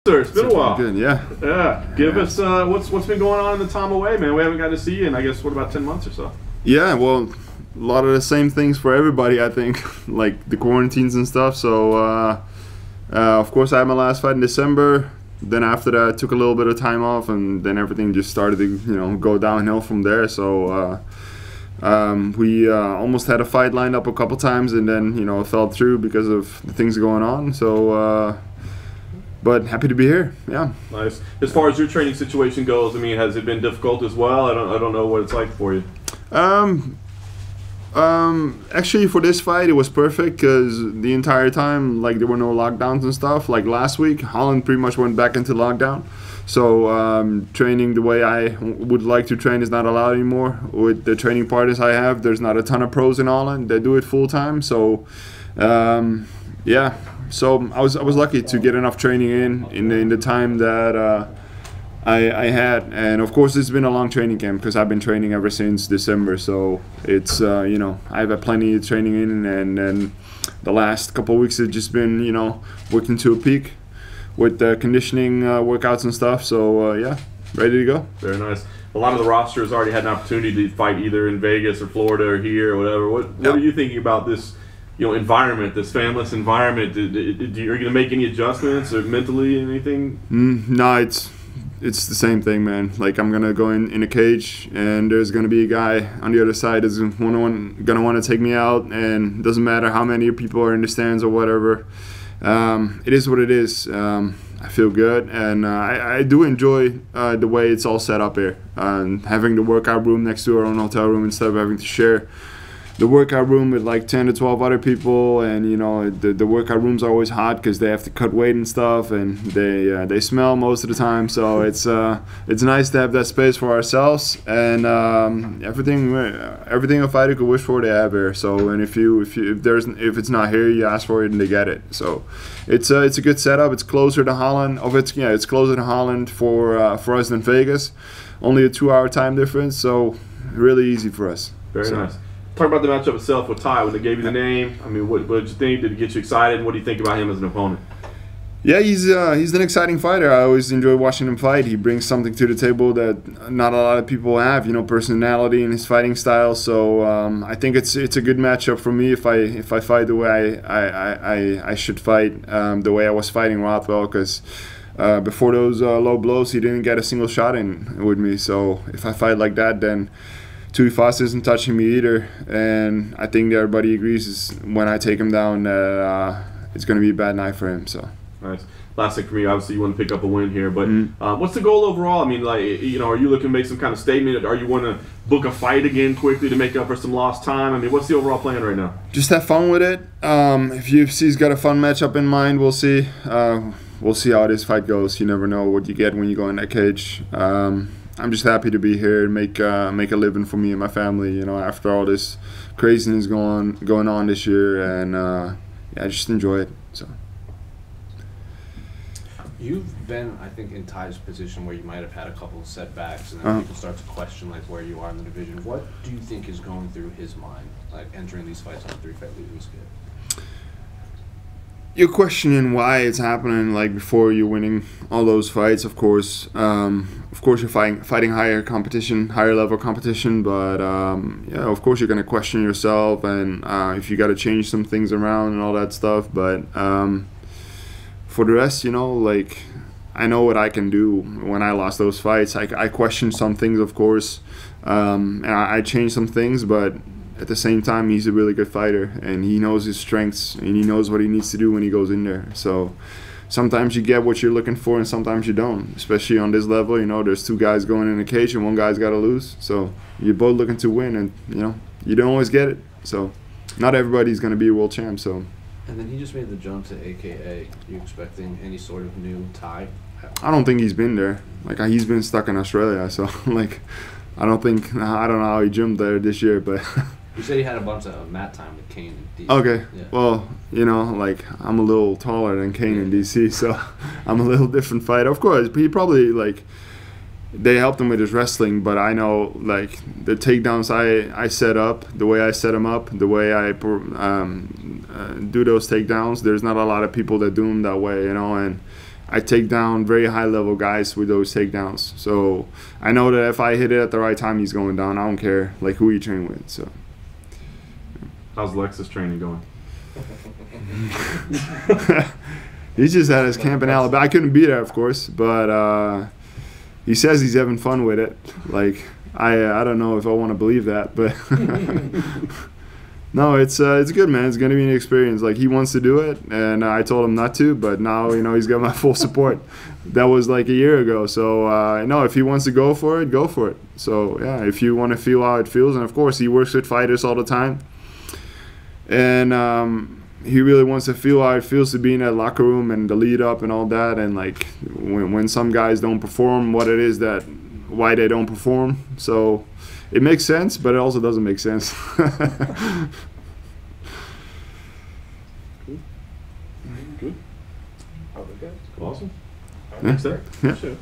Sir, it's been a while. Good, yeah. Yeah. Give us what's been going on in the time away, man. We haven't got to see you in, I guess, what, about 10 months or so? Yeah, well, a lot of the same things for everybody, I think, like the quarantines and stuff. So, of course, I had my last fight in December. Then after that, I took a little bit of time off, and then everything just started to, go downhill from there. So, we almost had a fight lined up a couple times, and then, it fell through because of the things going on. So, but happy to be here. Yeah. Nice. As far as your training situation goes, I mean, has it been difficult as well? I don't know what it's like for you. Actually, for this fight, it was perfect because the entire time, like, there were no lockdowns and stuff. Like last week, Holland pretty much went back into lockdown. So training the way I would like to train is not allowed anymore. With the training partners I have, there's not a ton of pros in Holland. They do it full time. So yeah. So I was lucky to get enough training in the time that I had, and of course it's been a long training camp because I've been training ever since December. So it's I've had plenty of training in, and then the last couple of weeks have just been working to a peak with the conditioning workouts and stuff. So yeah, ready to go. Very nice. A lot of the rosters already had an opportunity to fight either in Vegas or Florida or here or whatever. What are you thinking about this? Environment, this fanless environment. Are you going to make any adjustments or mentally anything? No, it's the same thing, man. Like, I'm going to go in a cage, and there's going to be a guy on the other side that's going to want to take me out, and it doesn't matter how many people are in the stands or whatever. It is what it is. I feel good, and I do enjoy the way it's all set up here. Having the workout room next to our own hotel room instead of having to share the workout room with like 10 to 12 other people, and the workout rooms are always hot because they have to cut weight and stuff, and they smell most of the time. So it's nice to have that space for ourselves, and everything a fighter could wish for, they have here. So, and if it's not here, you ask for it and they get it. So it's a good setup. It's closer to Holland. It's closer to Holland for us than Vegas. Only a 2-hour time difference, so really easy for us. Very nice. Talk about the matchup itself with Tai. When they gave you the name, I mean, what did you think? Did it get you excited? And what do you think about him as an opponent? Yeah, he's an exciting fighter. I always enjoy watching him fight. He brings something to the table that not a lot of people have. Personality and his fighting style. So I think it's a good matchup for me if I fight the way I should fight, the way I was fighting Rothwell, because before those low blows, he didn't get a single shot in with me. So if I fight like that, then Tuivasa isn't touching me either, and I think everybody agrees is when I take him down that it's going to be a bad night for him. So nice. Last thing for me, obviously you want to pick up a win here, but what's the goal overall? I mean, like, are you looking to make some kind of statement? Are you want to book a fight again quickly to make up for some lost time? I mean, what's the overall plan right now? Just have fun with it. If UFC's got a fun matchup in mind, we'll see. We'll see how this fight goes. You never know what you get when you go in that cage. I'm just happy to be here and make a living for me and my family. After all this craziness going on this year, and I just enjoy it. So you've been, I think, in Tai's position where you might have had a couple of setbacks, and then people start to question like where you are in the division. What do you think is going through his mind, like entering these fights on a 3-fight losing skid? You're questioning why it's happening, like, before you're winning all those fights. Of course, you're fighting higher level competition. But of course you're gonna question yourself, and if you got to change some things around and all that stuff. But for the rest, like, I know what I can do. When I lost those fights, I questioned some things, of course, and I changed some things, but at the same time, he's a really good fighter, and he knows his strengths, and he knows what he needs to do when he goes in there. So sometimes you get what you're looking for, and sometimes you don't, especially on this level. There's two guys going in a cage, and one guy's got to lose. So you're both looking to win, and, you don't always get it. So not everybody's going to be a world champ. So. And then he just made the jump to AKA. You expecting any sort of new Tai? I don't think he's been there. Like, he's been stuck in Australia. So, like, I don't know how he jumped there this year, but... You said he had a bunch of mat time with Kane in DC. Okay. Yeah. Well, like, I'm a little taller than Kane in DC, so I'm a little different fighter. Of course, he probably, like, they helped him with his wrestling, but I know, like, the takedowns I set up, the way I set them up, the way I do those takedowns, there's not a lot of people that do them that way, and I take down very high level guys with those takedowns. So I know that if I hit it at the right time, he's going down. I don't care like who you train with. So how's Lex's training going? He's just at his camp in Alabama. I couldn't be there, of course, but he says he's having fun with it. Like I don't know if I want to believe that, but no, it's good, man. It's gonna be an experience. Like he wants to do it, and I told him not to, but now he's got my full support. That was like a year ago, so no, if he wants to go for it, go for it. So yeah, if you want to feel how it feels, and of course he works with fighters all the time, and he really wants to feel how it feels to be in that locker room and the lead up and all that, and like when some guys don't perform, what it is that why they don't perform. So it makes sense, but it also doesn't make sense. Good. Awesome. Yeah. Thanks, sir. Yeah. Appreciate it.